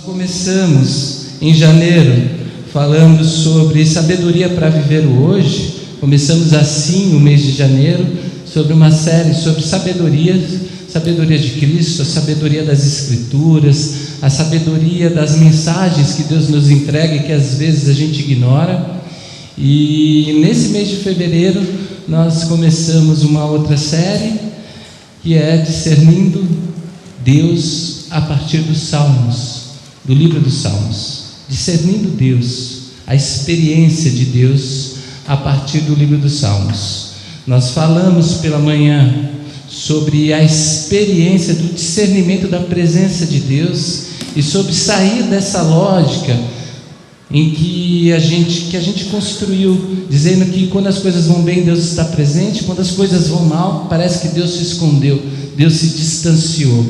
começamos em janeiro falando sobre sabedoria para viver o hoje. Começamos assim o mês de janeiro sobre uma série sobre sabedoria de Cristo, a sabedoria das Escrituras, a sabedoria das mensagens que Deus nos entrega e que às vezes a gente ignora. E nesse mês de fevereiro nós começamos uma outra série que é Discernindo Deus a partir dos Salmos, do livro dos Salmos. Discernindo Deus, a experiência de Deus a partir do livro dos Salmos. Nós falamos pela manhã sobre a experiência do discernimento da presença de Deus e sobre sair dessa lógica em que a gente construiu, dizendo que quando as coisas vão bem, Deus está presente, quando as coisas vão mal, parece que Deus se escondeu, Deus se distanciou.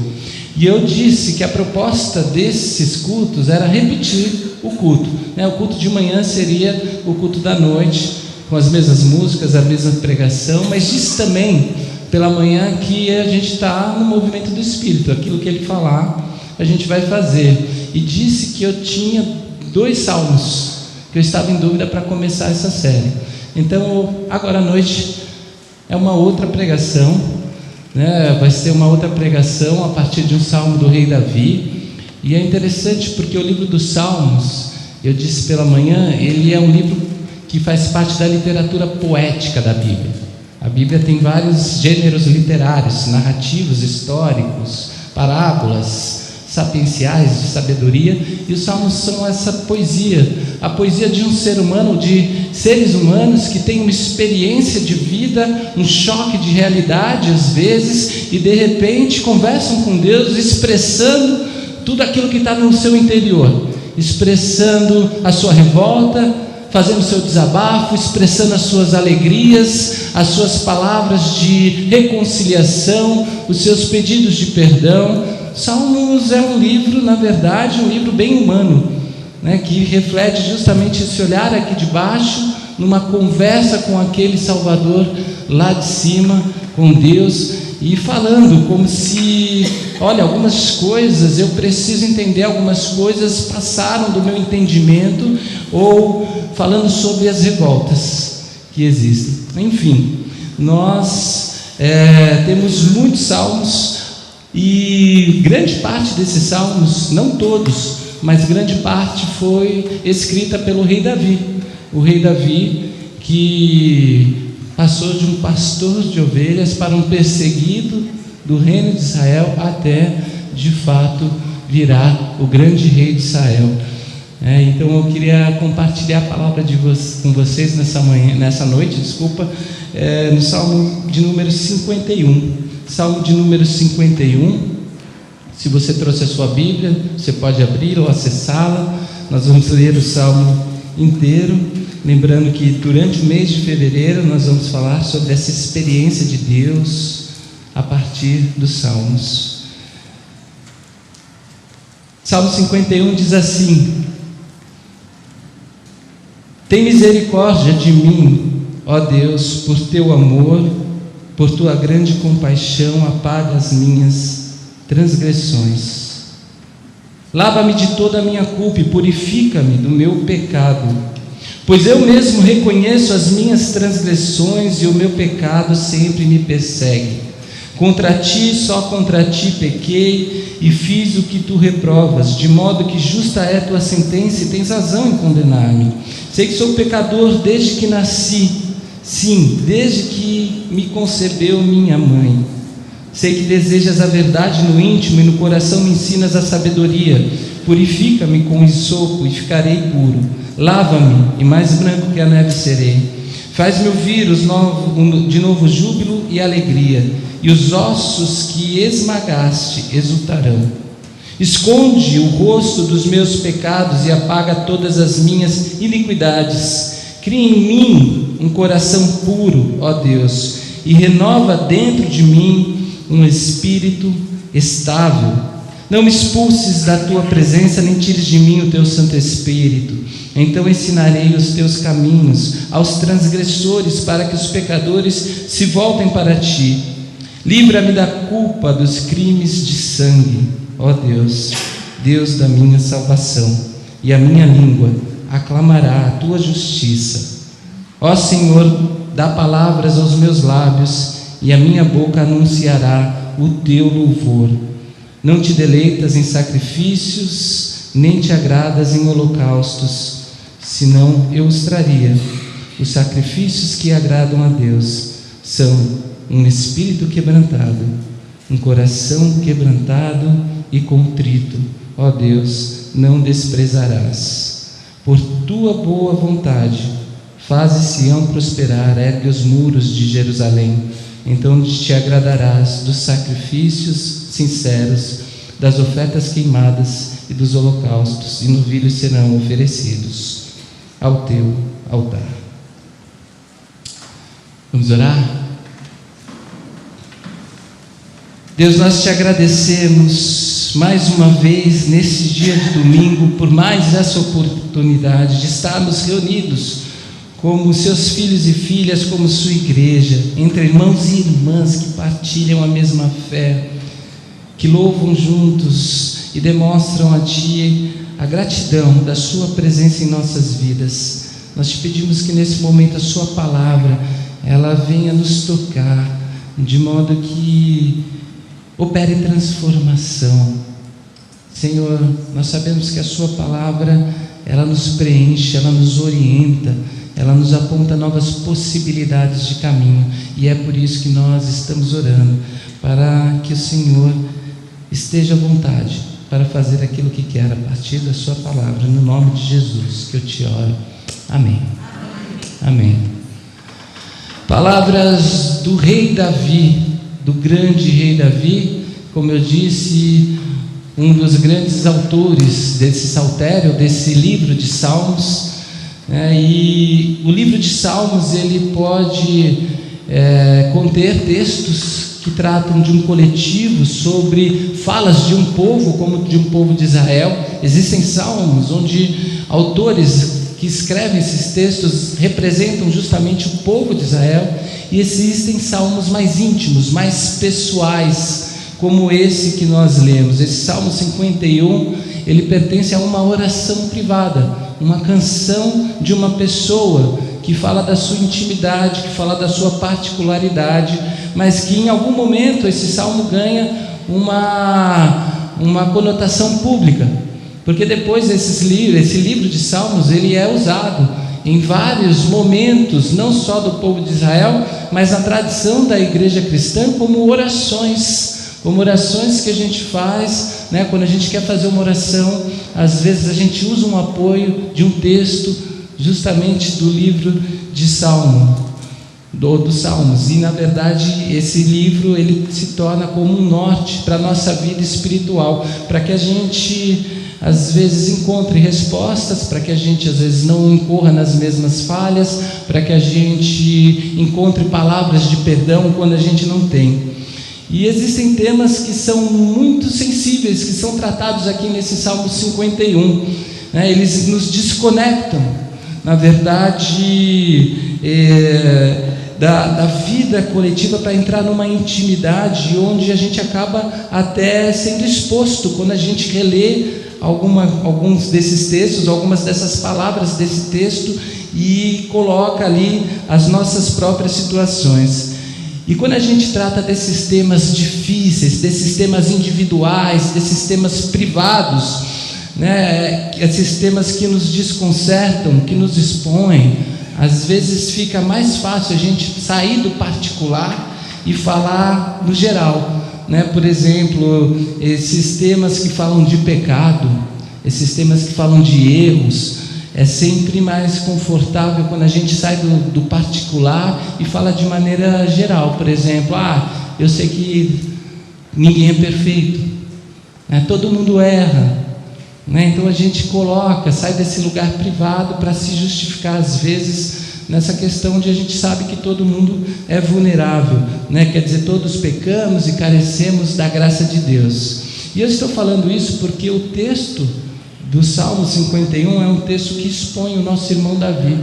E eu disse que a proposta desses cultos era repetir o culto, né? O culto de manhã seria o culto da noite, com as mesmas músicas, a mesma pregação, mas disse também pela manhã que a gente está no movimento do Espírito, aquilo que ele falar, a gente vai fazer. E disse que eu tinha 2 salmos que eu estava em dúvida para começar essa série. Então, agora à noite é uma outra pregação, né? Vai ser uma outra pregação a partir de um salmo do rei Davi. E é interessante porque o livro dos Salmos, eu disse pela manhã, ele é um livro que faz parte da literatura poética da Bíblia. A Bíblia tem vários gêneros literários, narrativos, históricos, parábolas, sapienciais, de sabedoria, e os salmos são essa poesia, a poesia de um ser humano, de seres humanos que têm uma experiência de vida, um choque de realidade às vezes, e de repente conversam com Deus, expressando tudo aquilo que está no seu interior, expressando a sua revolta, fazendo o seu desabafo, expressando as suas alegrias, as suas palavras de reconciliação, os seus pedidos de perdão. Salmos é um livro, na verdade, um livro bem humano, né, que reflete justamente esse olhar aqui de baixo, numa conversa com aquele Salvador lá de cima, com Deus, e falando como se, olha, algumas coisas, eu preciso entender, algumas coisas passaram do meu entendimento, ou falando sobre as revoltas que existem. Enfim, nós temos muitos salmos, e grande parte desses salmos, não todos, mas grande parte foi escrita pelo rei Davi. O rei Davi que passou de um pastor de ovelhas para um perseguido do reino de Israel até de fato virar o grande rei de Israel. Então eu queria compartilhar a palavra com vocês nessa noite, no Salmo de número 51. Salmo de número 51, se você trouxe a sua Bíblia, você pode abrir ou acessá-la. Nós vamos ler o Salmo inteiro, lembrando que durante o mês de fevereiro nós vamos falar sobre essa experiência de Deus a partir dos Salmos. Salmo 51 diz assim: tem misericórdia de mim, ó Deus, por teu amor, por tua grande compaixão, apaga as minhas transgressões. Lava-me de toda a minha culpa e purifica-me do meu pecado, pois eu mesmo reconheço as minhas transgressões e o meu pecado sempre me persegue. Contra ti, só contra ti pequei e fiz o que tu reprovas, de modo que justa é tua sentença e tens razão em condenar-me. Sei que sou pecador desde que nasci, sim, desde que me concebeu minha mãe. Sei que desejas a verdade no íntimo e no coração me ensinas a sabedoria. Purifica-me com hisopo e ficarei puro. Lava-me e mais branco que a neve serei. Faz-me ouvir de novo júbilo e alegria, e os ossos que esmagaste exultarão. Esconde o rosto dos meus pecados e apaga todas as minhas iniquidades. Cria em mim um coração puro, ó Deus, e renova dentro de mim um espírito estável. Não me expulses da tua presença, nem tires de mim o teu Santo Espírito. Então ensinarei os teus caminhos aos transgressores, para que os pecadores se voltem para ti. Livra-me da culpa dos crimes de sangue, ó Deus. Deus da minha salvação, e a minha língua aclamará a tua justiça. Ó Senhor, dá palavras aos meus lábios, e a minha boca anunciará o teu louvor. Não te deleitas em sacrifícios, nem te agradas em holocaustos, senão eu os traria. Os sacrifícios que agradam a Deus são um espírito quebrantado, um coração quebrantado e contrito. Ó Deus, não desprezarás. Por tua boa vontade, faze Sião prosperar, ergue os muros de Jerusalém. Então te agradarás dos sacrifícios sinceros, das ofertas queimadas e dos holocaustos, e novilhos serão oferecidos ao teu altar. Vamos orar? Deus, nós te agradecemos mais uma vez nesse dia de domingo por mais essa oportunidade de estarmos reunidos como seus filhos e filhas, como sua igreja, entre irmãos e irmãs que partilham a mesma fé, que louvam juntos e demonstram a Ti a gratidão da sua presença em nossas vidas. Nós te pedimos que nesse momento a sua palavra, ela venha nos tocar, de modo que opere transformação. Senhor, nós sabemos que a sua palavra, ela nos preenche, ela nos orienta, ela nos aponta novas possibilidades de caminho, e é por isso que nós estamos orando, para que o Senhor esteja à vontade para fazer aquilo que quer a partir da sua palavra, no nome de Jesus que eu te oro. Amém. Amém. Palavras do rei Davi, do grande rei Davi, como eu disse, um dos grandes autores desse saltério, desse livro de Salmos. E o livro de Salmos, ele pode conter textos que tratam de um coletivo, sobre falas de um povo, como de um povo de Israel. Existem salmos onde autores que escrevem esses textos representam justamente o povo de Israel, e existem salmos mais íntimos, mais pessoais, como esse que nós lemos. Esse Salmo 51, ele pertence a uma oração privada, uma canção de uma pessoa que fala da sua intimidade, que fala da sua particularidade, mas que em algum momento esse salmo ganha uma conotação pública, porque depois esse livro de Salmos, ele é usado em vários momentos, não só do povo de Israel, mas na tradição da igreja cristã, como orações que a gente faz, quando a gente quer fazer uma oração. Às vezes a gente usa um apoio de um texto, justamente do livro de dos Salmos, e na verdade esse livro, ele se torna como um norte para a nossa vida espiritual, para que a gente às vezes encontre respostas, para que a gente às vezes não incorra nas mesmas falhas, para que a gente encontre palavras de perdão quando a gente não tem. E existem temas que são muito sensíveis, que são tratados aqui nesse Salmo 51, eles nos desconectam, na verdade, da vida coletiva, para entrar numa intimidade onde a gente acaba até sendo exposto quando a gente relê alguns desses textos, algumas dessas palavras desse texto, e coloca ali as nossas próprias situações. E quando a gente trata desses temas difíceis, desses temas individuais, desses temas privados, esses temas que nos desconcertam, que nos expõem, às vezes fica mais fácil a gente sair do particular e falar no geral. Por exemplo, esses temas que falam de pecado, esses temas que falam de erros, é sempre mais confortável quando a gente sai do particular e fala de maneira geral. Por exemplo, eu sei que ninguém é perfeito, todo mundo erra, então a gente sai desse lugar privado para se justificar às vezes nessa questão de a gente sabe que todo mundo é vulnerável, quer dizer, todos pecamos e carecemos da graça de Deus. E eu estou falando isso porque o texto do Salmo 51 é um texto que expõe o nosso irmão Davi.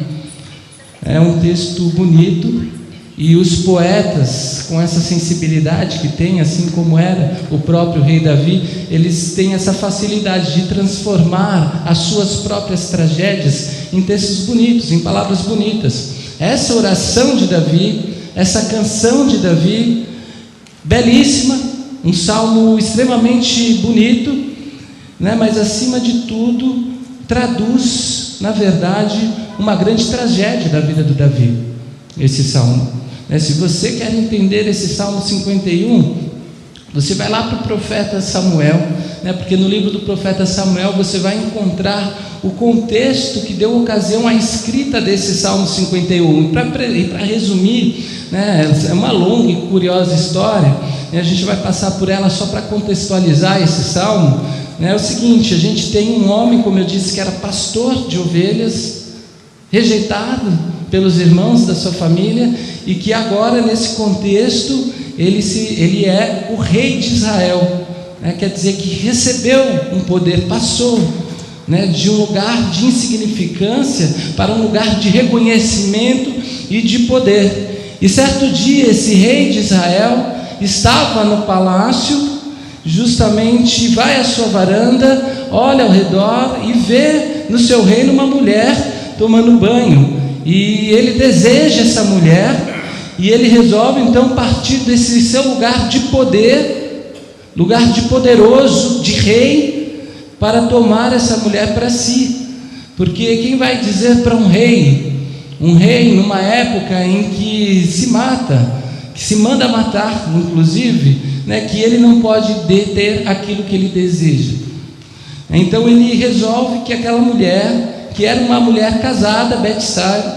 É um texto bonito, E os poetas, com essa sensibilidade que tem, assim como era o próprio rei Davi, eles têm essa facilidade de transformar as suas próprias tragédias em textos bonitos, em palavras bonitas. Essa oração de Davi, essa canção de Davi, belíssima, um salmo extremamente bonito, né? Mas acima de tudo, traduz, na verdade, uma grande tragédia da vida do Davi, esse salmo. Se você quer entender esse Salmo 51, você vai lá para o profeta Samuel, porque no livro do profeta Samuel você vai encontrar o contexto que deu ocasião à escrita desse Salmo 51. E para resumir, é uma longa e curiosa história, a gente vai passar por ela só para contextualizar esse salmo. É o seguinte: a gente tem um homem, como eu disse, que era pastor de ovelhas, rejeitado pelos irmãos da sua família, e que agora, nesse contexto, ele é o rei de Israel, quer dizer que recebeu um poder, passou, de um lugar de insignificância para um lugar de reconhecimento e de poder. E certo dia, esse rei de Israel estava no palácio, justamente vai à sua varanda, olha ao redor e vê no seu reino uma mulher tomando banho. E ele deseja essa mulher, e ele resolve então partir desse seu lugar de poder, lugar de poderoso, de rei, para tomar essa mulher para si. Porque quem vai dizer para um rei numa época em que se mata, que se manda matar, inclusive, que ele não pode deter aquilo que ele deseja. Então ele resolve que aquela mulher, que era uma mulher casada, Betseba,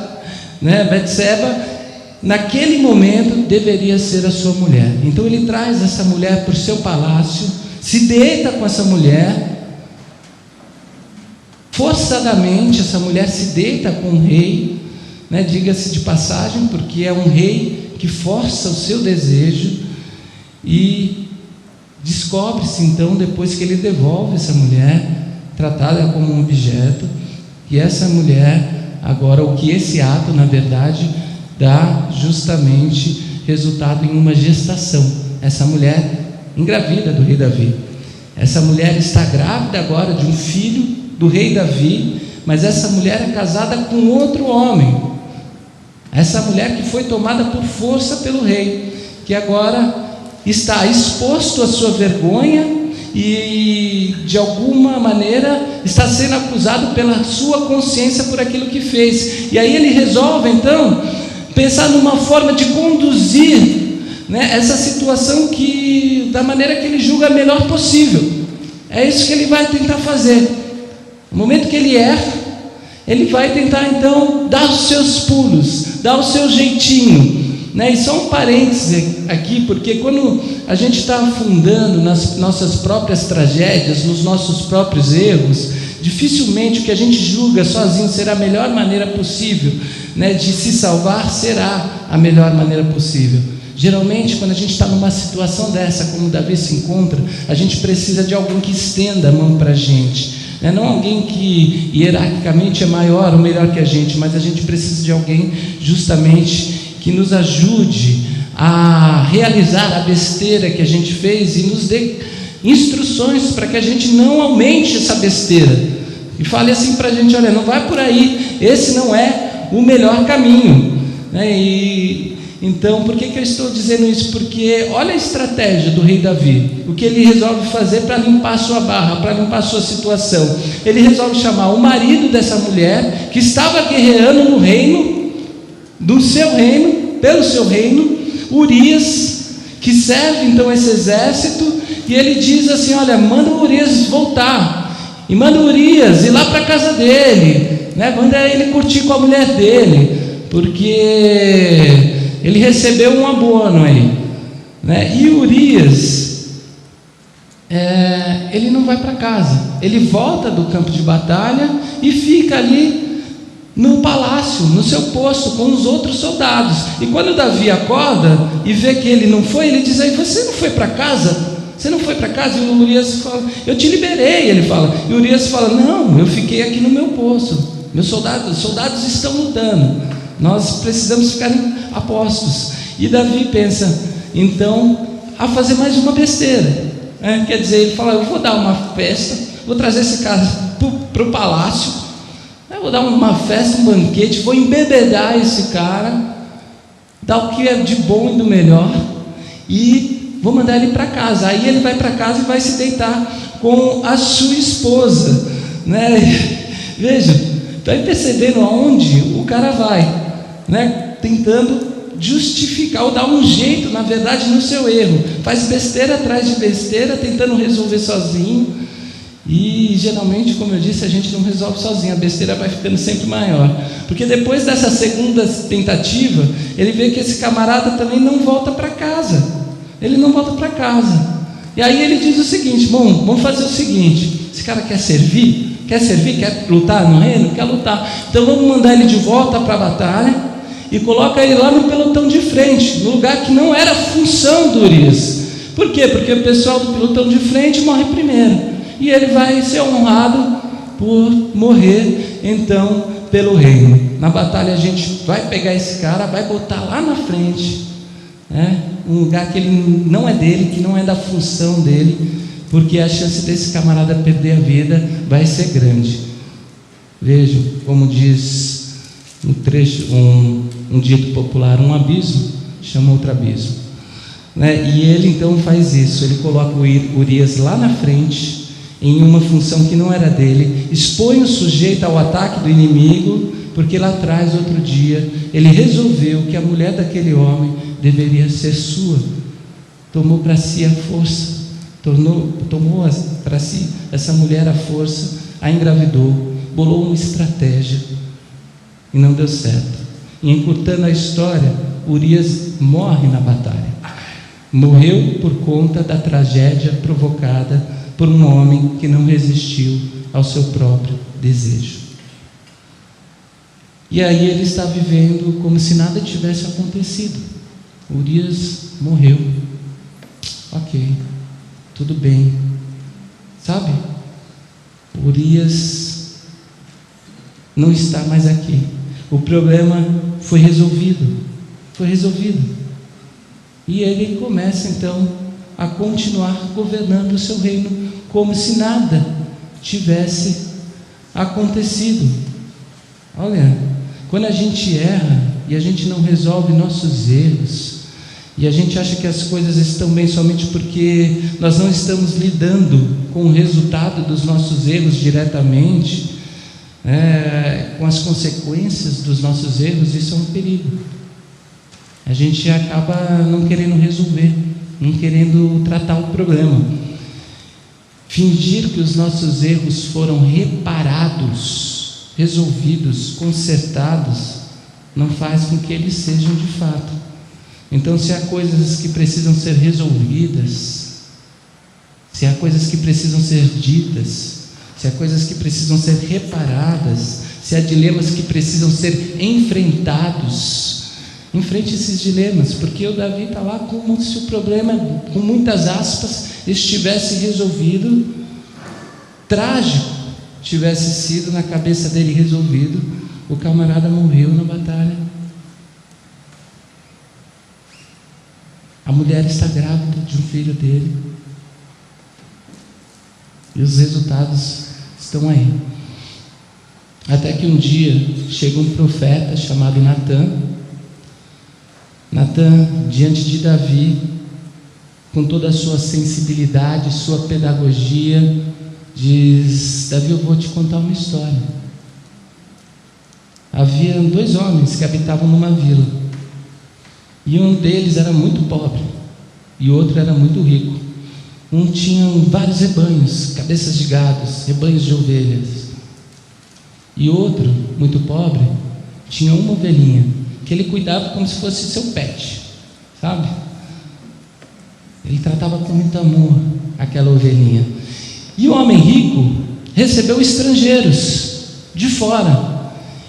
naquele momento deveria ser a sua mulher. Então ele traz essa mulher para o seu palácio, se deita com essa mulher, forçadamente essa mulher se deita com o rei, diga-se de passagem, porque é um rei que força o seu desejo. E descobre-se então, depois que ele devolve essa mulher, tratada como um objeto, que essa mulher, agora, o que esse ato, na verdade, dá justamente resultado em uma gestação. Essa mulher engravida do rei Davi. Essa mulher está grávida agora de um filho do rei Davi, mas essa mulher é casada com outro homem. Essa mulher que foi tomada por força pelo rei, que agora está exposto à sua vergonha e de alguma maneira está sendo acusado pela sua consciência por aquilo que fez. E aí ele resolve então pensar numa forma de conduzir essa situação da maneira que ele julga melhor possível. É isso que ele vai tentar fazer. No momento que ele erra, ele vai tentar então dar os seus pulos, dar o seu jeitinho. E só um parêntese aqui, porque quando a gente está afundando nas nossas próprias tragédias, nos nossos próprios erros, dificilmente o que a gente julga sozinho será a melhor maneira possível, de se salvar, será a melhor maneira possível. Geralmente, quando a gente está numa situação dessa, como Davi se encontra, a gente precisa de alguém que estenda a mão para a gente, não alguém que hierarquicamente é maior ou melhor que a gente, mas a gente precisa de alguém justamente que nos ajude a realizar a besteira que a gente fez e nos dê instruções para que a gente não aumente essa besteira e fale assim para a gente: olha, não vai por aí, esse não é o melhor caminho. Então, por que eu estou dizendo isso? Porque olha a estratégia do rei Davi, o que ele resolve fazer para limpar a sua barra, para limpar a sua situação. Ele resolve chamar o marido dessa mulher, que estava guerreando no reino, do seu reino, pelo seu reino, Urias, que serve então esse exército, e ele diz assim: olha, manda o Urias voltar, e manda o Urias ir lá para a casa dele, manda ele curtir com a mulher dele, porque ele recebeu um abono aí, E Urias, ele não vai para casa, ele volta do campo de batalha e fica ali no palácio, no seu posto, com os outros soldados. E quando Davi acorda e vê que ele não foi, ele diz: aí, você não foi para casa? Você não foi para casa? E o Urias fala: eu te liberei, ele fala. E o Urias fala: não, eu fiquei aqui no meu posto, meus soldados estão lutando. Nós precisamos ficar apostos. E Davi pensa, então, a fazer mais uma besteira. Quer dizer, ele fala, eu vou dar uma festa, vou trazer esse cara para o palácio, vou dar uma festa, um banquete, vou embebedar esse cara, dar o que é de bom e do melhor, e vou mandar ele para casa. Aí ele vai para casa e vai se deitar com a sua esposa, Veja, está percebendo aonde o cara vai, tentando justificar ou dar um jeito, na verdade, no seu erro. Faz besteira atrás de besteira, tentando resolver sozinho. E geralmente, como eu disse, a gente não resolve sozinho, a besteira vai ficando sempre maior. Porque depois dessa segunda tentativa, ele vê que esse camarada também não volta para casa. Ele não volta para casa. E aí ele diz o seguinte: bom, vamos fazer o seguinte, esse cara quer servir? Quer lutar no reino? Quer lutar. Então vamos mandar ele de volta para a batalha e coloca ele lá no pelotão de frente, no lugar que não era função do Urias. Por quê? Porque o pessoal do pelotão de frente morre primeiro, e ele vai ser honrado por morrer então pelo reino. Na batalha a gente vai pegar esse cara, vai botar lá na frente, um lugar que ele não é dele, que não é da função dele, porque a chance desse camarada perder a vida vai ser grande. Vejam, como diz um trecho, um dito popular, um abismo chama outro abismo, E ele então faz isso, ele coloca o Urias lá na frente, em uma função que não era dele, expõe o sujeito ao ataque do inimigo, porque lá atrás, outro dia, ele resolveu que a mulher daquele homem deveria ser sua, tomou para si a força, tomou para si essa mulher a força, a engravidou, bolou uma estratégia, e não deu certo. E encurtando a história, Urias morre na batalha. Morreu por conta da tragédia provocada por um homem que não resistiu ao seu próprio desejo. E aí ele está vivendo como se nada tivesse acontecido. Urias morreu. Ok, tudo bem. Sabe? Urias não está mais aqui. O problema foi resolvido. E ele começa então a continuar governando o seu reino como se nada tivesse acontecido. Olha, quando a gente erra e a gente não resolve nossos erros, e a gente acha que as coisas estão bem somente porque nós não estamos lidando com o resultado dos nossos erros diretamente, com as consequências dos nossos erros, isso é um perigo. A gente acaba não querendo resolver, não querendo tratar o problema. Fingir que os nossos erros foram reparados, resolvidos, consertados, não faz com que eles sejam de fato. Então, se há coisas que precisam ser resolvidas, se há coisas que precisam ser ditas, se há coisas que precisam ser reparadas, se há dilemas que precisam ser enfrentados, enfrente esses dilemas, porque o Davi está lá como se o problema, com muitas aspas, estivesse resolvido, trágico tivesse sido na cabeça dele resolvido. O camarada morreu na batalha. A mulher está grávida de um filho dele. E os resultados estão aí. Até que um dia chega um profeta chamado Natã. Natã, diante de Davi, com toda a sua sensibilidade, sua pedagogia, diz: Davi, eu vou te contar uma história. Havia 2 homens que habitavam numa vila, e um deles era muito pobre, e o outro era muito rico. Um tinha vários rebanhos, cabeças de gados, rebanhos de ovelhas, e outro, muito pobre, tinha uma ovelhinha, que ele cuidava como se fosse seu pet, sabe? Ele tratava com muito amor aquela ovelhinha. E o homem rico recebeu estrangeiros de fora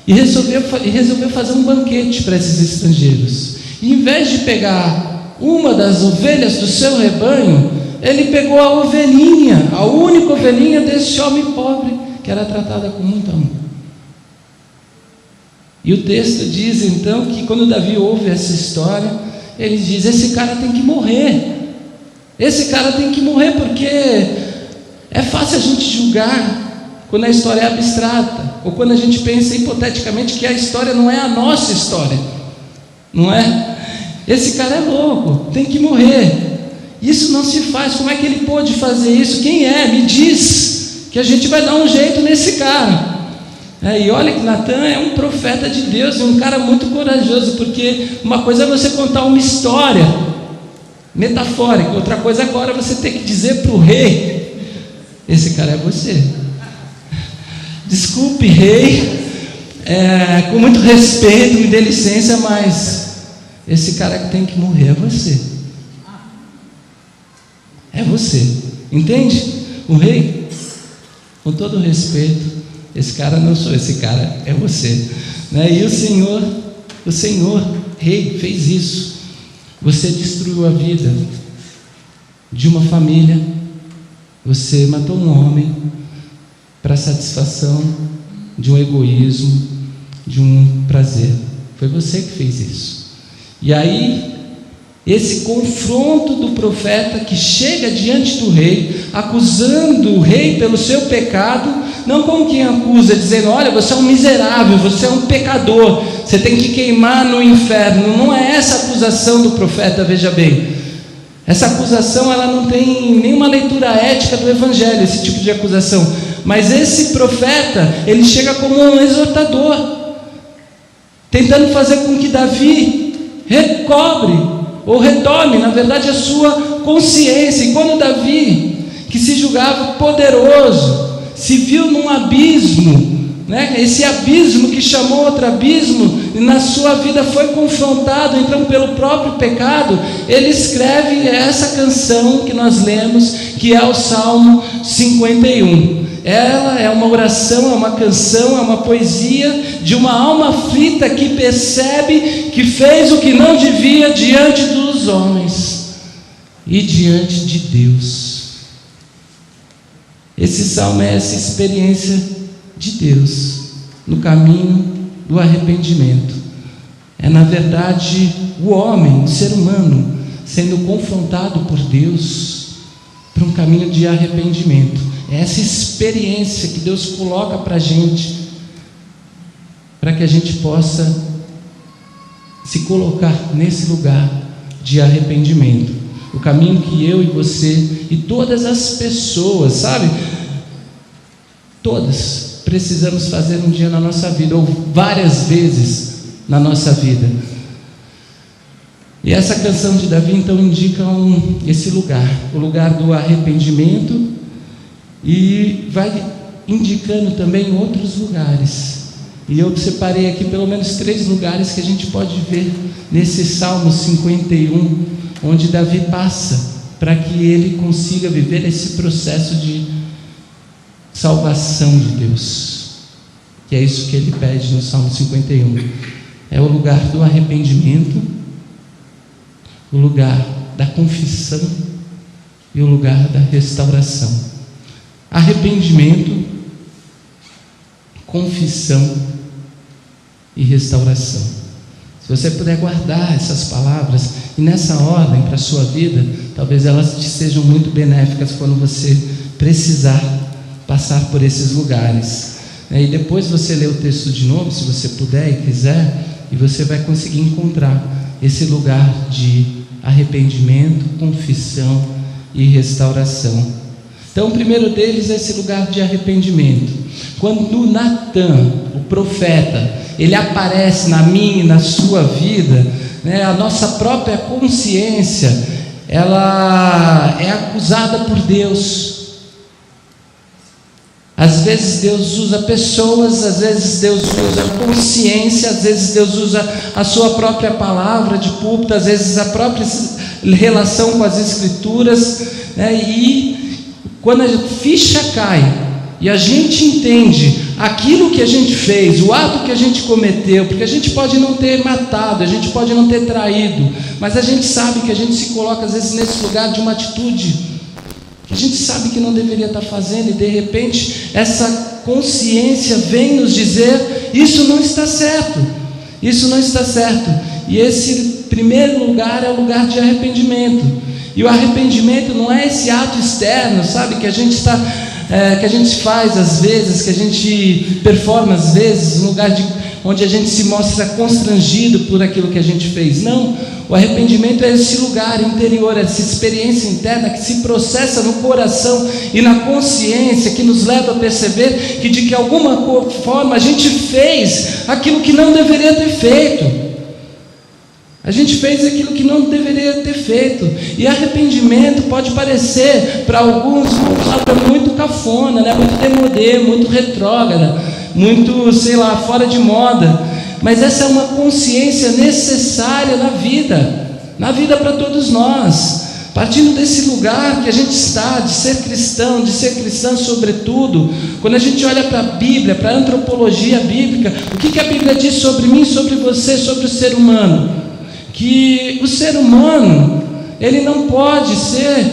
e resolveu fazer um banquete para esses estrangeiros. E em vez de pegar uma das ovelhas do seu rebanho, ele pegou a ovelhinha, a única ovelhinha desse homem pobre, que era tratada com muito amor. E o texto diz então que quando Davi ouve essa história, ele diz: esse cara tem que morrer. Esse cara tem que morrer, porque é fácil a gente julgar quando a história é abstrata, ou quando a gente pensa hipoteticamente que a história não é a nossa história, não é? Esse cara é louco, tem que morrer. Isso não se faz. Como é que ele pôde fazer isso? Quem é? Me diz, que a gente vai dar um jeito nesse cara. E olha que Natan é um profeta de Deus, um cara muito corajoso, porque uma coisa é você contar uma história metafórica, outra coisa agora é você ter que dizer para o rei: esse cara é você. Desculpe, rei, com muito respeito, me dê licença, mas esse cara que tem que morrer é você. É você, entende? O rei, com todo respeito, esse cara não sou, esse cara é você, né? E o Senhor, rei, fez isso. Você destruiu a vida de uma família, você matou um homem para satisfação de um egoísmo, de um prazer. Foi você que fez isso. E aí, esse confronto do profeta que chega diante do rei, acusando o rei pelo seu pecado, não como quem acusa, dizendo: olha, você é um miserável, você é um pecador, você tem que queimar no inferno. Não é essa a acusação do profeta, veja bem. Essa acusação, ela não tem nenhuma leitura ética do evangelho, esse tipo de acusação. Mas esse profeta, ele chega como um exortador, tentando fazer com que Davi recobre ou retome, na verdade, a sua consciência. E quando Davi, que se julgava poderoso, se viu num abismo, né? Esse abismo que chamou outro abismo, e na sua vida foi confrontado então pelo próprio pecado, ele escreve essa canção que nós lemos, que é o Salmo 51. Ela é uma oração, é uma canção, é uma poesia de uma alma aflita que percebe que fez o que não devia diante dos homens e diante de Deus. Esse salmo é essa experiência de Deus no caminho do arrependimento. É, na verdade, o homem, o ser humano, sendo confrontado por Deus para um caminho de arrependimento. É essa experiência que Deus coloca para a gente, para que a gente possa se colocar nesse lugar de arrependimento. O caminho que eu e você e todas as pessoas, sabe? Todas precisamos fazer um dia na nossa vida, ou várias vezes na nossa vida. E essa canção de Davi então indica esse lugar, o lugar do arrependimento, e vai indicando também outros lugares. E eu separei aqui pelo menos 3 lugares que a gente pode ver nesse Salmo 51, onde Davi passa para que ele consiga viver esse processo de salvação de Deus, que é isso que ele pede no Salmo 51. É o lugar do arrependimento, o lugar da confissão e o lugar da restauração. Arrependimento, confissão e restauração. Se você puder guardar essas palavras e nessa ordem para a sua vida, talvez elas te sejam muito benéficas quando você precisar passar por esses lugares. E depois você lê o texto de novo, se você puder e quiser, e você vai conseguir encontrar esse lugar de arrependimento, confissão e restauração. Então, o primeiro deles é esse lugar de arrependimento. Quando Natan, o profeta, ele aparece na minha e na sua vida, né, a nossa própria consciência, ela é acusada por Deus. Às vezes Deus usa pessoas, às vezes Deus usa consciência, às vezes Deus usa a sua própria palavra de púlpito, às vezes a própria relação com as Escrituras, né? E quando a ficha cai e a gente entende aquilo que a gente fez, o ato que a gente cometeu, porque a gente pode não ter matado, a gente pode não ter traído, mas a gente sabe que a gente se coloca às vezes nesse lugar de uma atitude que a gente sabe que não deveria estar fazendo, e de repente essa consciência vem nos dizer: isso não está certo, Isso não está certo. E esse primeiro lugar é o lugar de arrependimento. E o arrependimento não é esse ato externo, sabe, que a gente faz às vezes, que a gente performa às vezes, um lugar onde a gente se mostra constrangido por aquilo que a gente fez. Não, o arrependimento é esse lugar interior, essa experiência interna que se processa no coração e na consciência, que nos leva a perceber que de alguma forma a gente fez aquilo que não deveria ter feito. A gente fez aquilo que não deveria ter feito. E arrependimento pode parecer para alguns uma palavra muito cafona, né? Muito demodê, muito retrógrada, muito, sei lá, fora de moda. Mas essa é uma consciência necessária na vida para todos nós. Partindo desse lugar que a gente está, de ser cristã sobretudo, quando a gente olha para a Bíblia, para a antropologia bíblica, o que a Bíblia diz sobre mim, sobre você, sobre o ser humano? Que o ser humano, ele não pode ser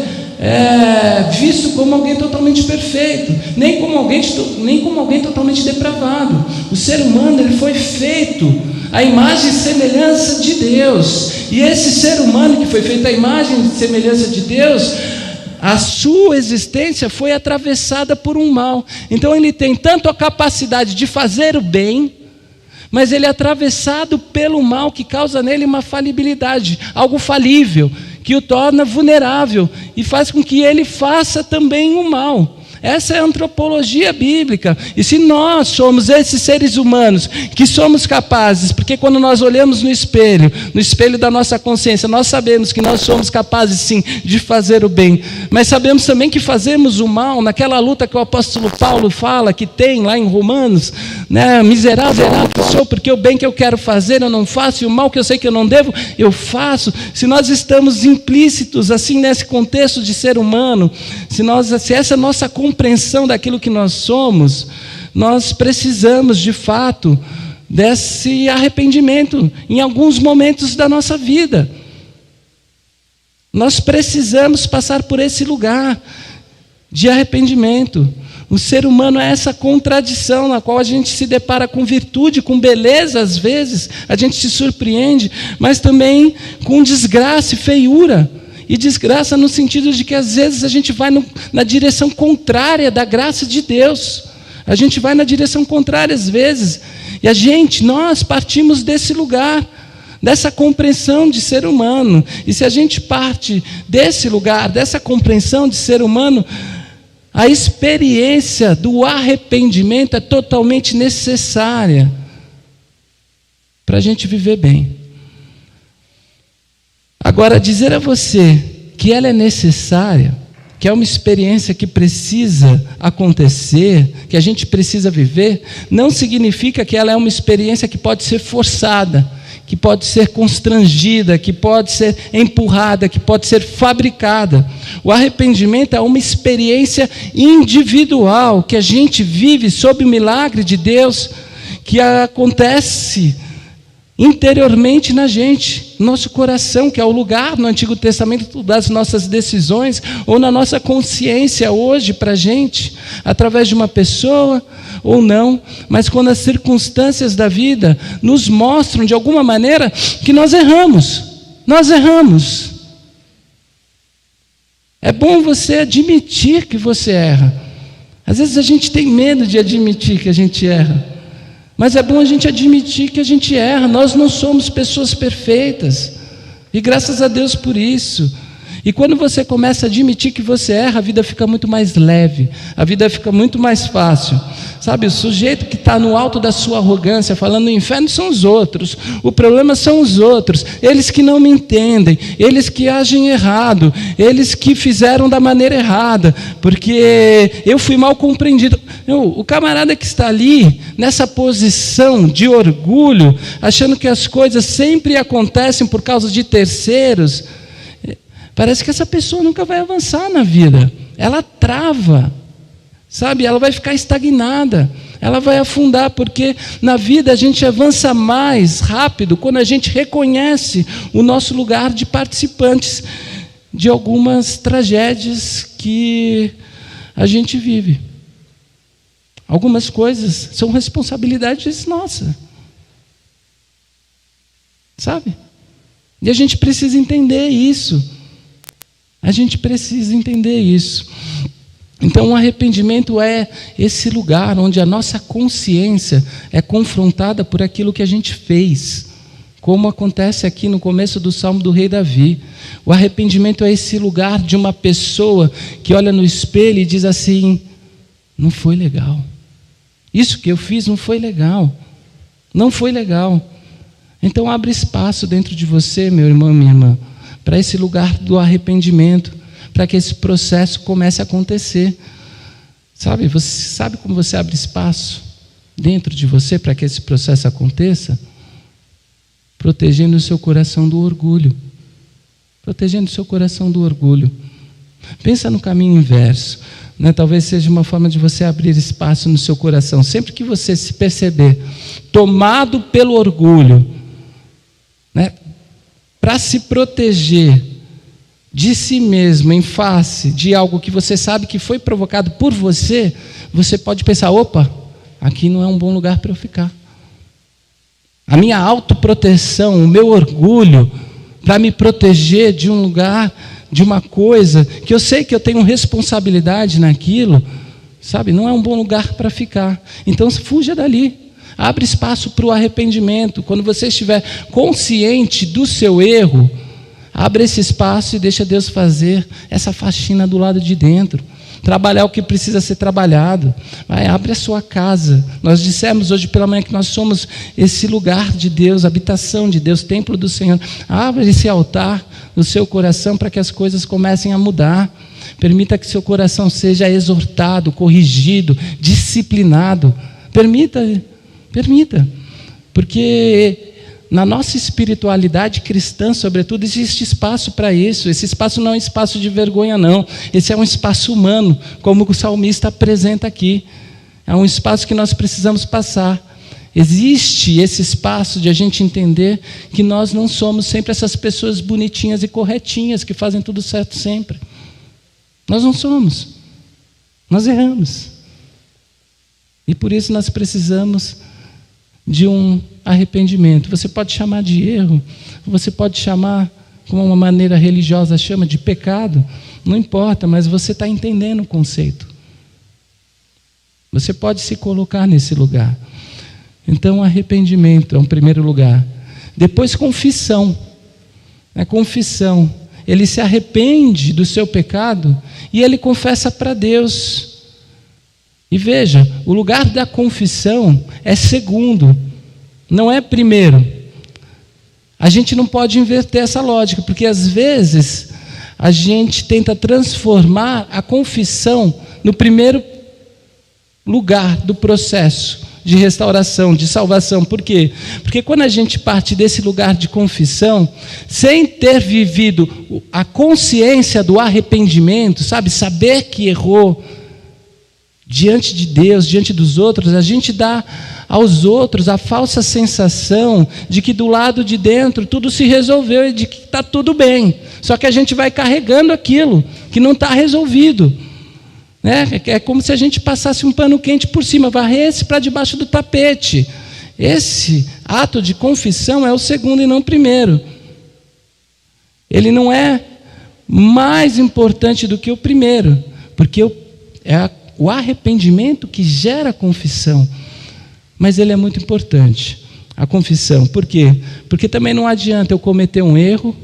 visto como alguém totalmente perfeito, nem como alguém totalmente depravado. O ser humano, ele foi feito à imagem e semelhança de Deus, e esse ser humano que foi feito à imagem e semelhança de Deus, a sua existência foi atravessada por um mal. Então ele tem tanto a capacidade de fazer o bem, mas ele é atravessado pelo mal que causa nele uma falibilidade, algo falível, que o torna vulnerável e faz com que ele faça também o mal. Essa é a antropologia bíblica. E se nós somos esses seres humanos que somos capazes, porque quando nós olhamos no espelho da nossa consciência, nós sabemos que nós somos capazes sim de fazer o bem, mas sabemos também que fazemos o mal, naquela luta que o apóstolo Paulo fala, que tem lá em Romanos, né? Miserável que sou, porque o bem que eu quero fazer eu não faço, e o mal que eu sei que eu não devo, eu faço. Se nós estamos implícitos assim nesse contexto de ser humano, se essa é a nossa compreensão daquilo que nós somos, nós precisamos de fato desse arrependimento em alguns momentos da nossa vida. Nós precisamos passar por esse lugar de arrependimento. O ser humano é essa contradição na qual a gente se depara com virtude, com beleza às vezes, a gente se surpreende, mas também com desgraça e feiura. E desgraça no sentido de que às vezes a gente vai na direção contrária da graça de Deus. A gente vai na direção contrária às vezes. E nós partimos desse lugar, dessa compreensão de ser humano. E se a gente parte desse lugar, dessa compreensão de ser humano, a experiência do arrependimento é totalmente necessária para a gente viver bem. Agora, dizer a você que ela é necessária, que é uma experiência que precisa acontecer, que a gente precisa viver, não significa que ela é uma experiência que pode ser forçada, que pode ser constrangida, que pode ser empurrada, que pode ser fabricada. O arrependimento é uma experiência individual que a gente vive sob o milagre de Deus, que acontece interiormente na gente, nosso coração, que é o lugar no Antigo Testamento das nossas decisões, ou na nossa consciência hoje para a gente, através de uma pessoa ou não, mas quando as circunstâncias da vida nos mostram de alguma maneira que nós erramos. É bom você admitir que você erra. Às vezes a gente tem medo de admitir que a gente erra, mas é bom a gente admitir que a gente erra. Nós não somos pessoas perfeitas, e graças a Deus por isso. E quando você começa a admitir que você erra, a vida fica muito mais leve, a vida fica muito mais fácil. Sabe, o sujeito que está no alto da sua arrogância, falando: o inferno são os outros, o problema são os outros, eles que não me entendem, eles que agem errado, eles que fizeram da maneira errada, porque eu fui mal compreendido. O camarada que está ali, nessa posição de orgulho, achando que as coisas sempre acontecem por causa de terceiros, parece que essa pessoa nunca vai avançar na vida. Ela trava, sabe? Ela vai ficar estagnada, ela vai afundar, porque na vida a gente avança mais rápido quando a gente reconhece o nosso lugar de participantes de algumas tragédias que a gente vive. Algumas coisas são responsabilidades nossa. Sabe? E a gente precisa entender isso. A gente precisa entender isso. Então, o arrependimento é esse lugar onde a nossa consciência é confrontada por aquilo que a gente fez, como acontece aqui no começo do Salmo do rei Davi. O arrependimento é esse lugar de uma pessoa que olha no espelho e diz assim: não foi legal. Isso que eu fiz não foi legal. Não foi legal. Então abre espaço dentro de você, meu irmão e minha irmã, para esse lugar do arrependimento, para que esse processo comece a acontecer. Sabe, você sabe como você abre espaço dentro de você para que esse processo aconteça? Protegendo o seu coração do orgulho. Protegendo o seu coração do orgulho. Pensa no caminho inverso, né? Talvez seja uma forma de você abrir espaço no seu coração. Sempre que você se perceber tomado pelo orgulho, né, para se proteger de si mesmo em face de algo que você sabe que foi provocado por você, você pode pensar: opa, aqui não é um bom lugar para eu ficar. A minha autoproteção, o meu orgulho, para me proteger de um lugar, de uma coisa, que eu sei que eu tenho responsabilidade naquilo, sabe, não é um bom lugar para ficar. Então fuja dali. Abre espaço para o arrependimento. Quando você estiver consciente do seu erro, abre esse espaço e deixa Deus fazer essa faxina do lado de dentro. Trabalhar o que precisa ser trabalhado. Abre a sua casa. Nós dissemos hoje pela manhã que nós somos esse lugar de Deus, habitação de Deus, templo do Senhor. Abre esse altar no seu coração para que as coisas comecem a mudar. Permita que seu coração seja exortado, corrigido, disciplinado. Permita, porque na nossa espiritualidade cristã, sobretudo, existe espaço para isso. Esse espaço não é um espaço de vergonha, não. Esse é um espaço humano, como o salmista apresenta aqui. É um espaço que nós precisamos passar. Existe esse espaço de a gente entender que nós não somos sempre essas pessoas bonitinhas e corretinhas que fazem tudo certo sempre. Nós não somos. Nós erramos. E por isso nós precisamos de um arrependimento. Você pode chamar de erro, você pode chamar, como uma maneira religiosa chama, de pecado, não importa, mas você está entendendo o conceito. Você pode se colocar nesse lugar. Então, arrependimento é um primeiro lugar. Depois, confissão. Confissão. Ele se arrepende do seu pecado e ele confessa para Deus. E veja, o lugar da confissão é segundo, não é primeiro. A gente não pode inverter essa lógica, porque às vezes a gente tenta transformar a confissão no primeiro lugar do processo de restauração, de salvação. Por quê? Porque quando a gente parte desse lugar de confissão, sem ter vivido a consciência do arrependimento, saber que errou, diante de Deus, diante dos outros, a gente dá aos outros a falsa sensação de que do lado de dentro tudo se resolveu e de que está tudo bem. Só que a gente vai carregando aquilo que não está resolvido. É como se a gente passasse um pano quente por cima, varresse para debaixo do tapete. Esse ato de confissão é o segundo e não o primeiro. Ele não é mais importante do que o primeiro, porque é o arrependimento que gera a confissão. Mas ele é muito importante, a confissão. Por quê? Porque também não adianta eu cometer um erro,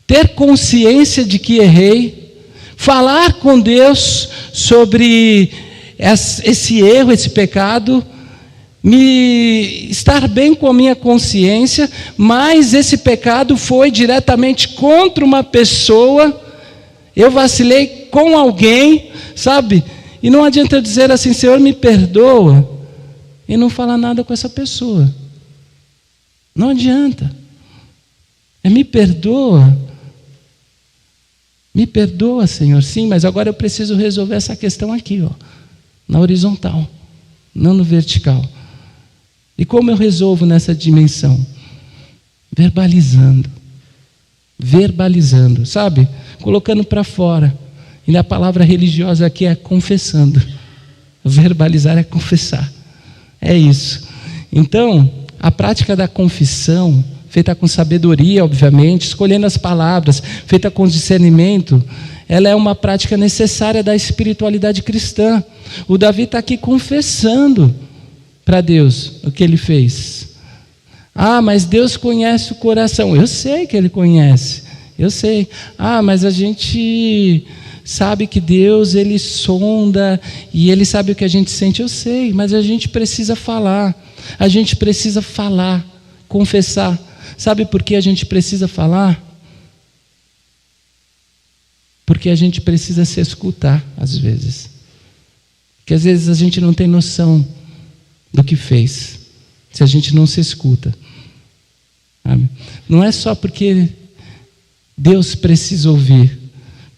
ter consciência de que errei, falar com Deus sobre esse erro, esse pecado, estar bem com a minha consciência, mas esse pecado foi diretamente contra uma pessoa, eu vacilei com alguém, e não adianta eu dizer assim: Senhor, me perdoa, e não falar nada com essa pessoa. Não adianta. Me perdoa, Senhor. Sim, mas agora eu preciso resolver essa questão aqui, na horizontal, não no vertical. E como eu resolvo nessa dimensão? Verbalizando, colocando para fora. E a palavra religiosa aqui é confessando. Verbalizar é confessar. É isso. Então, a prática da confissão feita com sabedoria, obviamente, escolhendo as palavras, feita com discernimento, ela é uma prática necessária da espiritualidade cristã. O Davi está aqui confessando para Deus o que ele fez. Mas Deus conhece o coração. Eu sei que Ele conhece, eu sei. Mas a gente sabe que Deus, Ele sonda e Ele sabe o que a gente sente. Eu sei, mas a gente precisa falar. A gente precisa falar, confessar. Sabe por que a gente precisa falar? Porque a gente precisa se escutar, às vezes. Porque às vezes a gente não tem noção do que fez, se a gente não se escuta. Sabe? Não é só porque Deus precisa ouvir,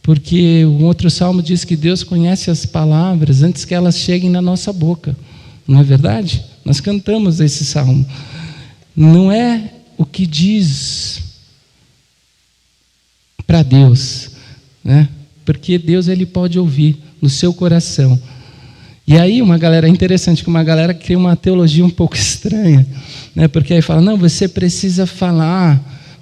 porque um outro salmo diz que Deus conhece as palavras antes que elas cheguem na nossa boca. Não é verdade? Nós cantamos esse salmo. Não é o que diz para Deus, né? Porque Deus, Ele pode ouvir no seu coração. E aí é interessante que uma galera cria uma teologia um pouco estranha, né? Porque aí fala, não, você precisa falar,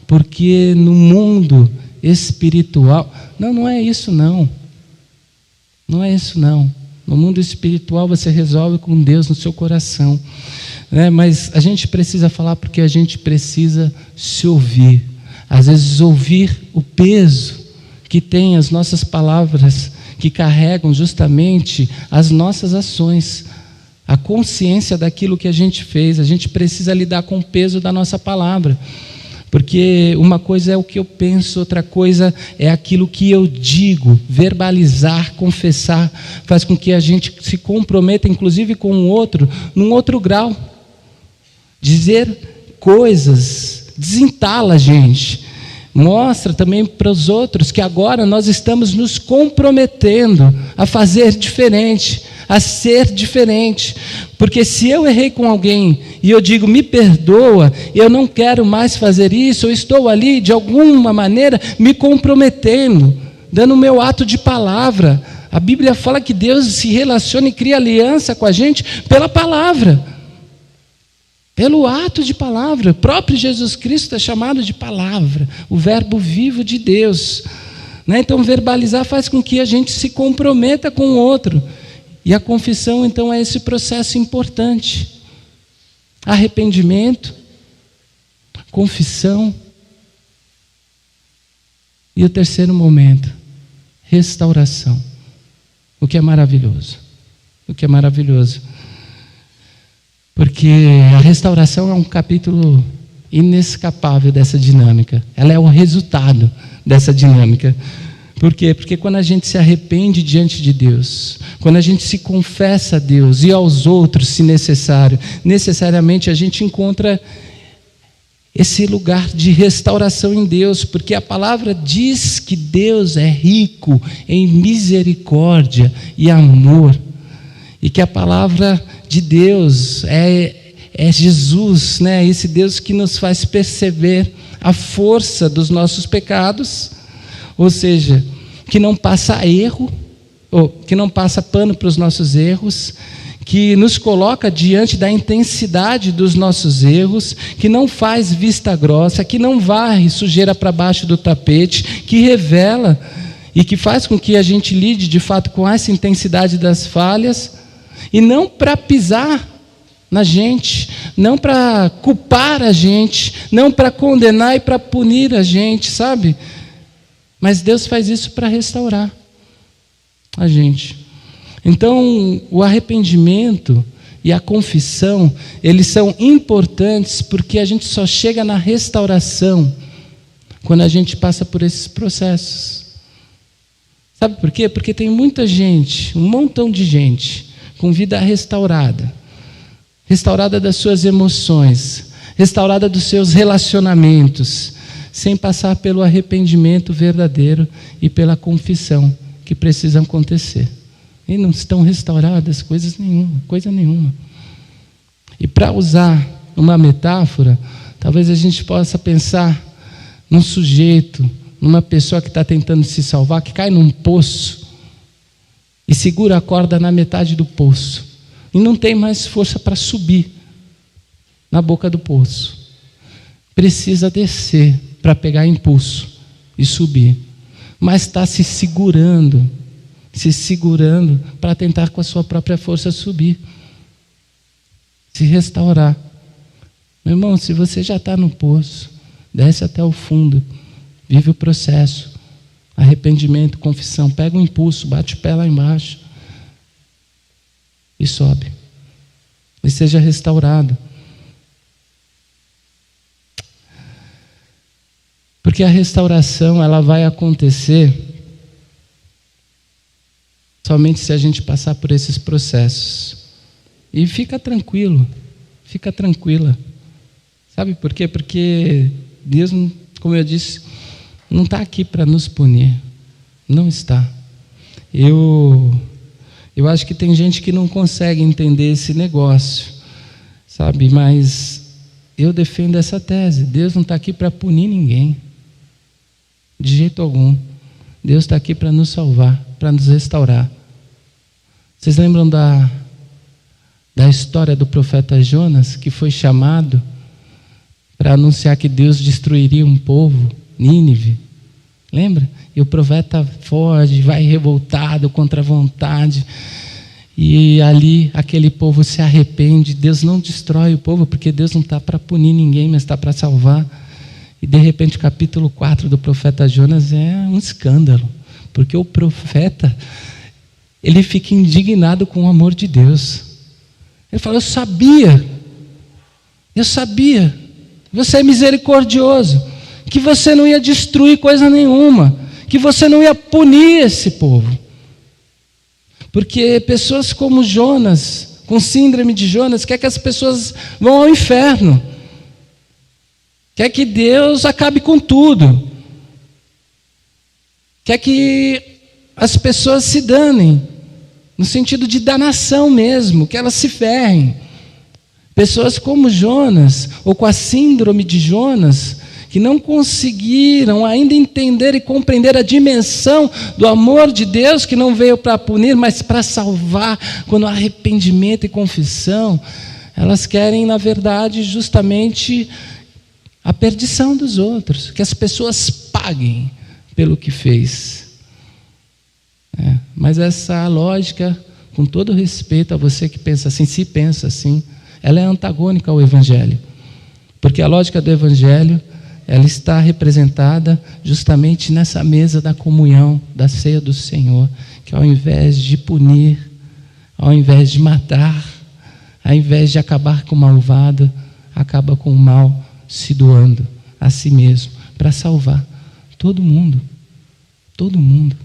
porque no mundo espiritual... Não é isso não. Não é isso não. No mundo espiritual você resolve com Deus no seu coração, né? Mas a gente precisa falar porque a gente precisa se ouvir. Às vezes ouvir o peso que tem as nossas palavras, que carregam justamente as nossas ações, a consciência daquilo que a gente fez. A gente precisa lidar com o peso da nossa palavra, porque uma coisa é o que eu penso, outra coisa é aquilo que eu digo. Verbalizar, confessar, faz com que a gente se comprometa, inclusive com o outro, num outro grau. Dizer coisas desentala a gente. Mostra também para os outros que agora nós estamos nos comprometendo a fazer diferente, a ser diferente. Porque se eu errei com alguém e eu digo, me perdoa, eu não quero mais fazer isso, eu estou ali de alguma maneira me comprometendo, dando o meu ato de palavra. A Bíblia fala que Deus se relaciona e cria aliança com a gente pela palavra. Pelo ato de palavra. O próprio Jesus Cristo é chamado de palavra, o verbo vivo de Deus, né? Então verbalizar faz com que a gente se comprometa com o outro. E a confissão então é esse processo importante. Arrependimento, confissão. E o terceiro momento, restauração. O que é maravilhoso. O que é maravilhoso. Porque a restauração é um capítulo inescapável dessa dinâmica. Ela é o resultado dessa dinâmica. Por quê? Porque quando a gente se arrepende diante de Deus, quando a gente se confessa a Deus e aos outros, se necessário, necessariamente a gente encontra esse lugar de restauração em Deus, porque a palavra diz que Deus é rico em misericórdia e amor, e que a palavra de Deus é Jesus, né? Esse Deus que nos faz perceber a força dos nossos pecados, ou seja, que não passa erro, ou que não passa pano para os nossos erros, que nos coloca diante da intensidade dos nossos erros, que não faz vista grossa, que não varre sujeira para baixo do tapete, que revela e que faz com que a gente lide de fato com essa intensidade das falhas, e não para pisar na gente, não para culpar a gente, não para condenar e para punir a gente, sabe? Mas Deus faz isso para restaurar a gente. Então, o arrependimento e a confissão, eles são importantes porque a gente só chega na restauração quando a gente passa por esses processos. Sabe por quê? Porque tem muita gente, um montão de gente, com vida restaurada, restaurada das suas emoções, restaurada dos seus relacionamentos, sem passar pelo arrependimento verdadeiro e pela confissão que precisam acontecer. E não estão restauradas coisa nenhuma. E para usar uma metáfora, talvez a gente possa pensar num sujeito, numa pessoa que está tentando se salvar, que cai num poço e segura a corda na metade do poço e não tem mais força para subir na boca do poço. precisa descer para pegar impulso e subir, mas está se segurando para tentar com a sua própria força subir, se restaurar. Meu irmão, se você já está no poço, desce até o fundo, vive o processo, arrependimento, confissão, pega um impulso, bate o pé lá embaixo e sobe, e seja restaurado. Porque a restauração, ela vai acontecer somente se a gente passar por esses processos. E fica tranquilo, fica tranquila. Sabe por quê? Porque Deus, como eu disse, não está aqui para nos punir. Não está. Eu acho que tem gente que não consegue entender esse negócio, sabe? Mas eu defendo essa tese. Deus não está aqui para punir ninguém. De jeito algum. Deus está aqui para nos salvar, para nos restaurar. Vocês lembram da história do profeta Jonas, que foi chamado para anunciar que Deus destruiria um povo, Nínive? Lembra? E o profeta foge, vai revoltado contra a vontade. E ali aquele povo se arrepende. Deus não destrói o povo, porque Deus não está para punir ninguém, mas está para salvar. E de repente o capítulo 4 do profeta Jonas é um escândalo, porque o profeta, ele fica indignado com o amor de Deus. Ele fala: eu sabia, você é misericordioso, que você não ia destruir coisa nenhuma, que você não ia punir esse povo. Porque pessoas como Jonas, com síndrome de Jonas, quer que as pessoas vão ao inferno. Quer que Deus acabe com tudo. Quer que as pessoas se danem, no sentido de danação mesmo, que elas se ferrem. Pessoas como Jonas, ou com a síndrome de Jonas, que não conseguiram ainda entender e compreender a dimensão do amor de Deus, que não veio para punir, mas para salvar, quando há arrependimento e confissão. Elas querem, na verdade, justamente a perdição dos outros, que as pessoas paguem pelo que fez. Mas essa lógica, com todo respeito a você que pensa assim, se pensa assim, ela é antagônica ao Evangelho. Porque a lógica do Evangelho, ela está representada justamente nessa mesa da comunhão, da ceia do Senhor, que ao invés de punir, ao invés de matar, ao invés de acabar com o malvado, acaba com o mal, se doando a si mesmo, para salvar todo mundo. Todo mundo.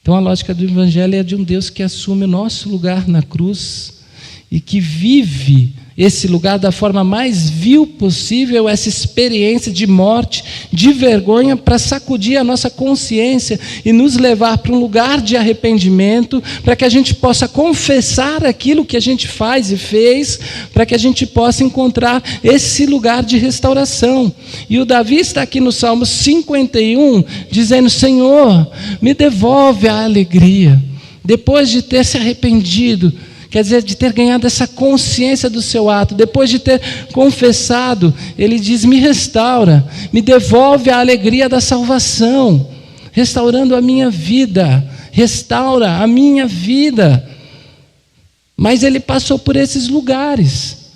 Então a lógica do Evangelho é de um Deus que assume o nosso lugar na cruz e que vive esse lugar da forma mais vil possível, essa experiência de morte, de vergonha, para sacudir a nossa consciência e nos levar para um lugar de arrependimento, para que a gente possa confessar aquilo que a gente faz e fez, para que a gente possa encontrar esse lugar de restauração. E o Davi está aqui no Salmo 51, dizendo: Senhor, me devolve a alegria, depois de ter se arrependido. Quer dizer, de ter ganhado essa consciência do seu ato, depois de ter confessado, ele diz: me restaura, me devolve a alegria da salvação, restaurando a minha vida, restaura a minha vida. Mas ele passou por esses lugares.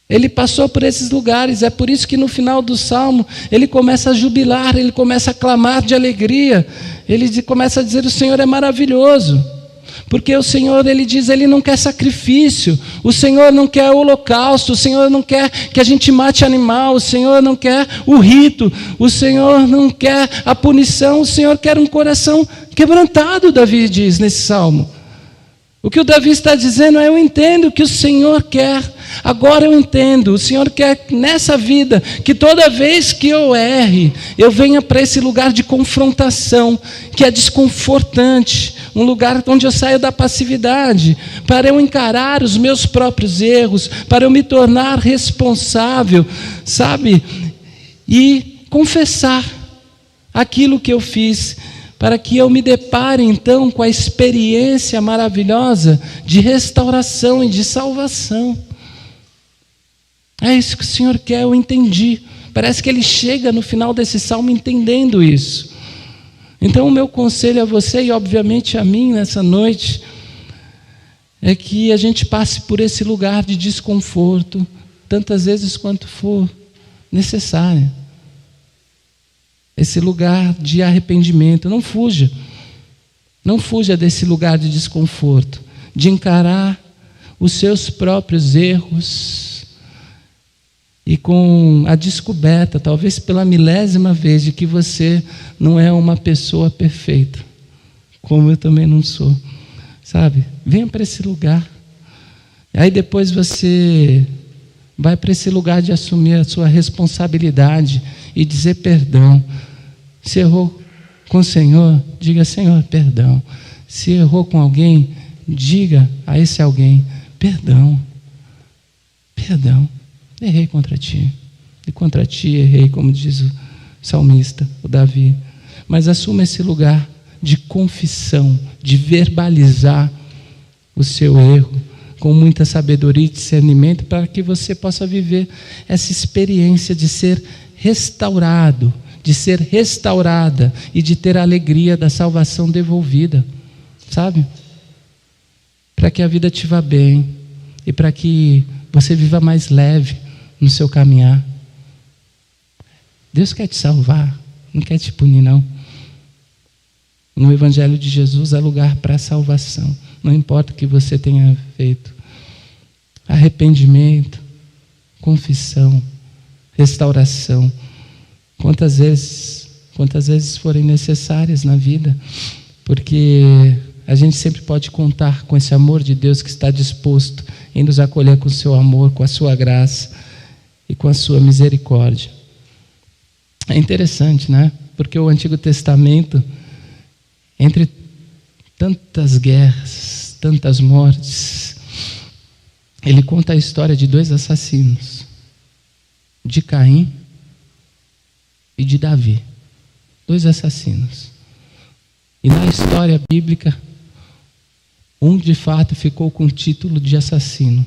Ele passou por esses lugares, é por isso que no final do Salmo, ele começa a jubilar, ele começa a clamar de alegria, ele começa a dizer: o Senhor é maravilhoso. Porque o Senhor, ele diz, ele não quer sacrifício, o Senhor não quer holocausto, o Senhor não quer que a gente mate animal, o Senhor não quer o rito, o Senhor não quer a punição, o Senhor quer um coração quebrantado, Davi diz nesse Salmo. O que o Davi está dizendo é: eu entendo o que o Senhor quer, agora eu entendo, o Senhor quer nessa vida, que toda vez que eu erre, eu venha para esse lugar de confrontação, que é desconfortante, um lugar onde eu saio da passividade, para eu encarar os meus próprios erros, para eu me tornar responsável, sabe? E confessar aquilo que eu fiz, para que eu me depare então com a experiência maravilhosa de restauração e de salvação. É isso que o Senhor quer, eu entendi. Parece que ele chega no final desse salmo entendendo isso. Então o meu conselho a você e obviamente a mim nessa noite é que a gente passe por esse lugar de desconforto tantas vezes quanto for necessário. Esse lugar de arrependimento. Não fuja desse lugar de desconforto, de encarar os seus próprios erros e com a descoberta, talvez pela milésima vez, de que você não é uma pessoa perfeita, como eu também não sou, sabe? Venha para esse lugar. Aí depois você vai para esse lugar de assumir a sua responsabilidade e dizer perdão. Se errou com o Senhor, diga: Senhor, perdão. Se errou com alguém, diga a esse alguém: perdão, perdão. Errei contra ti, e contra ti errei, como diz o salmista, o Davi. Mas assuma esse lugar de confissão, de verbalizar o seu erro, com muita sabedoria e discernimento, para que você possa viver essa experiência de ser restaurado, de ser restaurada e de ter a alegria da salvação devolvida, sabe? Para que a vida te vá bem e para que você viva mais leve no seu caminhar. Deus quer te salvar, não quer te punir, não. No Evangelho de Jesus há lugar para a salvação, não importa o que você tenha feito. Arrependimento, confissão, restauração, quantas vezes forem necessárias na vida, porque a gente sempre pode contar com esse amor de Deus que está disposto em nos acolher com o seu amor, com a sua graça e com a sua misericórdia. É interessante, né? Porque o Antigo Testamento, entre tantas guerras, tantas mortes, ele conta a história de 2 assassinos, de Caim e de Davi. 2 assassinos. E na história bíblica, um de fato ficou com o título de assassino,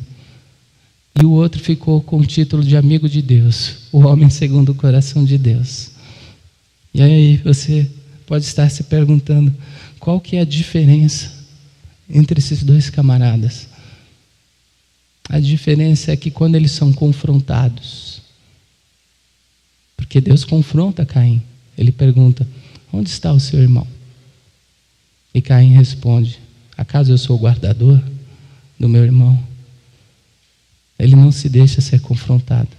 e o outro ficou com o título de amigo de Deus, o homem segundo o coração de Deus. E aí você pode estar se perguntando, qual que é a diferença entre esses 2 camaradas? A diferença é que quando eles são confrontados, porque Deus confronta Caim, ele pergunta: onde está o seu irmão? E Caim responde: acaso eu sou o guardador do meu irmão? Ele não se deixa ser confrontado.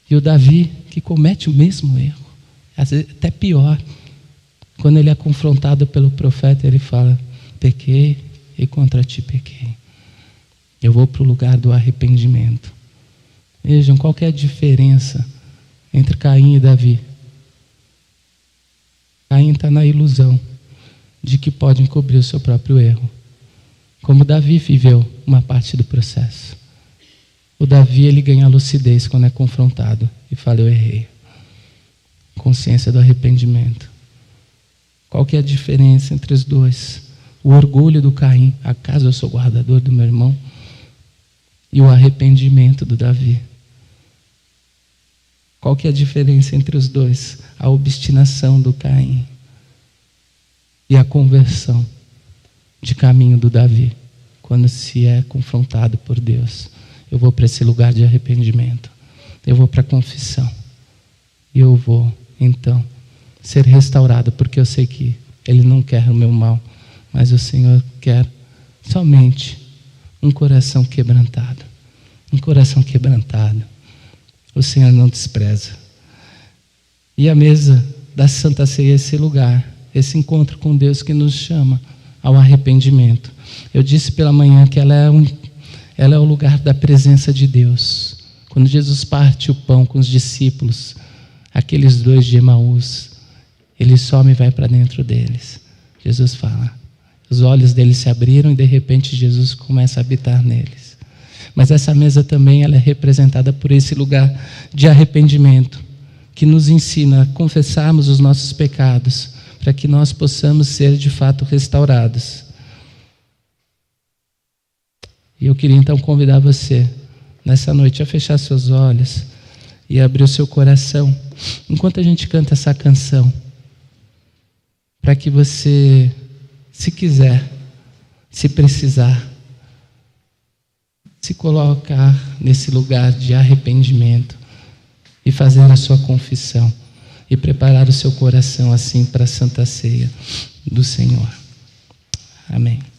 E o Davi, que comete o mesmo erro, às vezes até pior, quando ele é confrontado pelo profeta, ele fala: pequei e contra ti pequei. Eu vou para o lugar do arrependimento. Vejam qual que é a diferença entre Caim e Davi. Caim está na ilusão de que pode encobrir o seu próprio erro, como Davi viveu uma parte do processo. O Davi, ele ganha lucidez quando é confrontado e fala: eu errei. Consciência do arrependimento. Qual que é a diferença entre os 2? O orgulho do Caim: acaso eu sou guardador do meu irmão? E o arrependimento do Davi. Qual que é a diferença entre os 2? A obstinação do Caim e a conversão de caminho do Davi, quando se é confrontado por Deus. Eu vou para esse lugar de arrependimento, eu vou para a confissão, e eu vou então ser restaurado, porque eu sei que Ele não quer o meu mal, mas o Senhor quer somente um coração quebrantado. Um coração quebrantado o Senhor não despreza. E a mesa da Santa Ceia é esse lugar, esse encontro com Deus que nos chama ao arrependimento. Eu disse pela manhã que ela é o lugar da presença de Deus. Quando Jesus parte o pão com os discípulos, aqueles 2 de Emaús, Ele some e vai para dentro deles. Jesus fala, os olhos deles se abriram e de repente Jesus começa a habitar neles. Mas essa mesa também ela é representada por esse lugar de arrependimento, que nos ensina a confessarmos os nossos pecados, para que nós possamos ser de fato restaurados. E eu queria então convidar você nessa noite a fechar seus olhos e abrir o seu coração, enquanto a gente canta essa canção, para que você, se quiser, se precisar, se colocar nesse lugar de arrependimento e fazer a sua confissão e preparar o seu coração assim para a Santa Ceia do Senhor. Amém.